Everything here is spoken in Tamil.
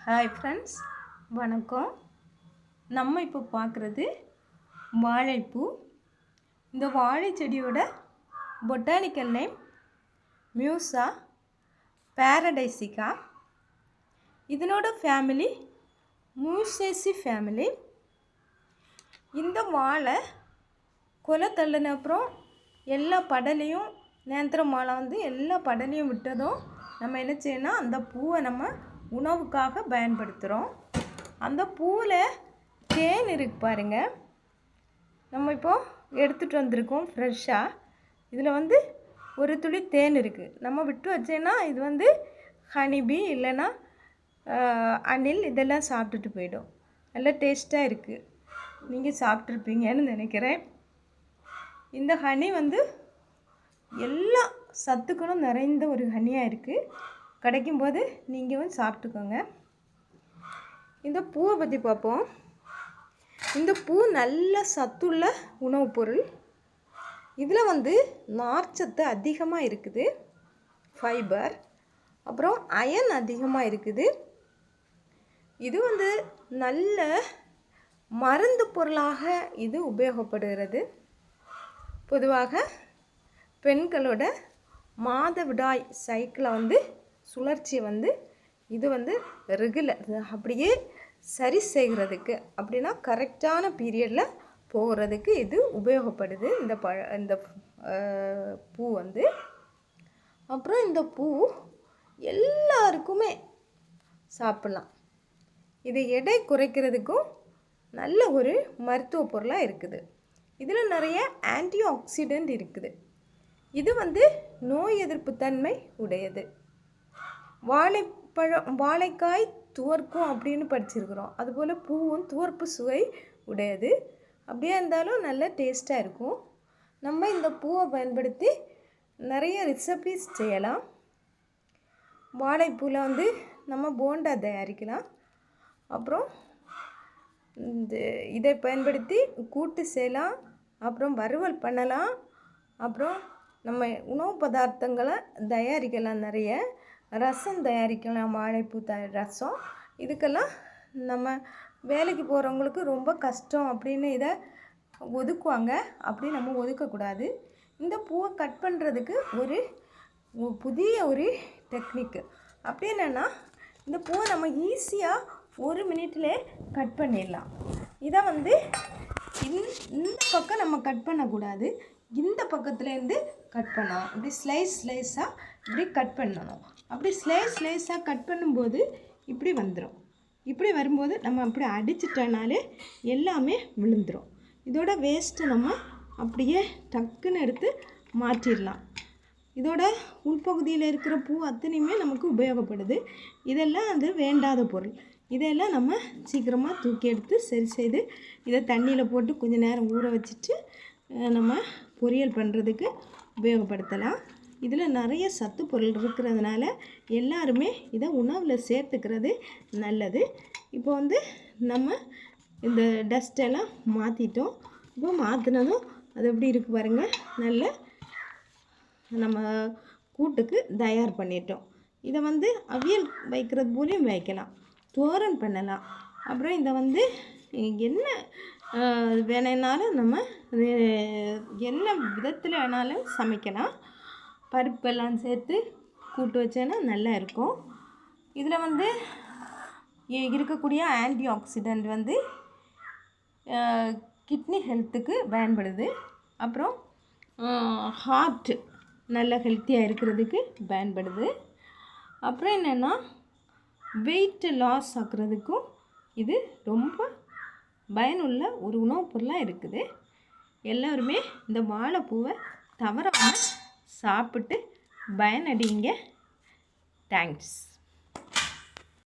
ஹாய் ஃப்ரெண்ட்ஸ், வணக்கம். நம்ம இப்போ பார்க்குறது வாழைப்பூ. இந்த வாழை செடியோட பொட்டானிக்கல் நேம் மியூசா பேரடைசிகா. இதனோட ஃபேமிலி மியூசேசி ஃபேமிலி. இந்த வாழை கொலை தள்ளின அப்புறம் எல்லா படலையும் நேந்திரம் வாழை எல்லா படலையும் விட்டதும் நம்ம என்ன செய்யணும், அந்த பூவை நம்ம உணவுக்காக பயன்படுத்துகிறோம். அந்த பூவில் தேன் இருக்கு பாருங்கள். நம்ம இப்போது எடுத்துகிட்டு வந்திருக்கோம் ஃப்ரெஷ்ஷாக. இதில் ஒரு துளி தேன் இருக்குது. நம்ம விட்டு வச்சேன்னா இது ஹனிபி இல்லைன்னா அணில் இதெல்லாம் சாப்பிட்டுட்டு போயிடும். நல்லா டேஸ்ட்டாக இருக்குது. நீங்கள் சாப்பிட்ருப்பீங்கன்னு நினைக்கிறேன். இந்த ஹனி எல்லா சத்துக்களும் நிறைந்த ஒரு ஹனியாக இருக்குது. கிடைக்கும்போது நீங்கள் சாப்பிட்டுக்கோங்க. இந்த பூவை பற்றி பார்ப்போம். இந்த பூ நல்ல சத்துள்ள உணவுப் பொருள். இதில் நார்ச்சத்து அதிகமாக இருக்குது, ஃபைபர், அப்புறம் அயன் அதிகமாக இருக்குது. இது நல்ல மருந்து பொருளாக இது உபயோகப்படுகிறது. பொதுவாக பெண்களோட மாதவிடாய் சைக்கிளை சுழற்சியை இது ரெகுலர் அப்படியே சரி செய்கிறதுக்கு, அப்படின்னா கரெக்டான பீரியடில் போகிறதுக்கு இது உபயோகப்படுது. இந்த பூ அப்புறம் இந்த பூ எல்லாருக்குமே சாப்பிட்லாம். இது எடை குறைக்கிறதுக்கும் நல்ல ஒரு மருத்துவ பொருளாக இருக்குது. இதில் நிறைய ஆன்டி ஆக்சிடெண்ட் இருக்குது. இது நோய் எதிர்ப்பு தன்மை உடையது. வாழைக்காய் துவர்க்கும் அப்படின்னு படிச்சிருக்கிறோம். அதுபோல் பூவும் துவர்ப்பு சுவை உடையது. அப்படியே இருந்தாலும் நல்ல டேஸ்ட்டாக இருக்கும். நம்ம இந்த பூவை பயன்படுத்தி நிறைய ரெசிபீஸ் செய்யலாம். வாழைப்பூவில் நம்ம போண்டா தயாரிக்கலாம். அப்புறம் இதை பயன்படுத்தி கூட்டு செய்யலாம். அப்புறம் வறுவல் பண்ணலாம். அப்புறம் நம்ம உணவு பதார்த்தங்களை தயாரிக்கலாம். நிறைய ரசம் தயாரிக்கலாம். வாழைப்பூ ரசம். இதுக்கெல்லாம் நம்ம வேலைக்கு போகிறவங்களுக்கு ரொம்ப கஷ்டம் அப்படின்னு இதை ஒதுக்குவாங்க. அப்படி நம்ம ஒதுக்கக்கூடாது. இந்த பூவை கட் பண்ணுறதுக்கு ஒரு புதிய ஒரு டெக்னிக்கு. அப்படி என்னென்னா, இந்த பூவை நம்ம ஈஸியாக 1 மினிட்லேயே கட் பண்ணிடலாம். இதை இந்த பக்கம் நம்ம கட் பண்ணக்கூடாது, இந்த பக்கத்துலேருந்து கட் பண்ணலாம். இப்படி ஸ்லைஸாக இப்படி கட் பண்ணணும். அப்படி ஸ்லைஸாக கட் பண்ணும்போது இப்படி வந்துடும். இப்படி வரும்போது நம்ம அப்படி அடிச்சிட்டனாலே எல்லாமே விழுந்துடும். இதோட வேஸ்ட்டு நம்ம அப்படியே டக்குன்னு எடுத்து மாற்றிடலாம். இதோட உள்பகுதியில் இருக்கிற பூ அத்தனையுமே நமக்கு உபயோகப்படுது. இதெல்லாம் வேண்டாத பொருள். இதெல்லாம் நம்ம சீக்கிரமாக தூக்கி எடுத்து சரி செய்து இதை தண்ணியில் போட்டு கொஞ்சம் நேரம் ஊற வச்சுட்டு நம்ம பொரியல் பண்ணுறதுக்கு உபயோகப்படுத்தலாம். இதில் நிறைய சத்து பொருள் இருக்கிறதுனால எல்லாருமே இதை உணவில் சேர்த்துக்கிறது நல்லது. இப்போ நம்ம இந்த டஸ்ட்டெல்லாம் மாற்றிட்டோம். இப்போ மாற்றினதும் அது எப்படி இருக்குது பாருங்கள். நல்ல நம்ம கூட்டுக்கு தயார் பண்ணிட்டோம். இதை அவியல் வைக்கிறது போலையும் வைக்கலாம், தோரன் பண்ணலாம். அப்புறம் இதை என்ன வேணுனாலும் நம்ம என்ன விதத்தில் வேணாலும் சமைக்கலாம். பருப்பெல்லாம் சேர்த்து கூட்டு வச்சேன்னா நல்லா இருக்கும். இதில் இருக்கக்கூடிய ஆன்டி ஆக்சிடெண்ட் கிட்னி ஹெல்த்துக்கு பயன்படுது. அப்புறம் ஹார்ட் நல்ல ஹெல்த்தியாக இருக்கிறதுக்கு பயன்படுது. அப்புறம் என்னென்னா, வெயிட் லாஸ் ஆக்குறதுக்கும் இது ரொம்ப பயனுள்ள ஒரு உணவுப் பொருளாக இருக்குது. எல்லோருமே இந்த வாழைப்பூவை தவறாமல் சாப்பிட்டு பயனடைங்க. தேங்க்ஸ்.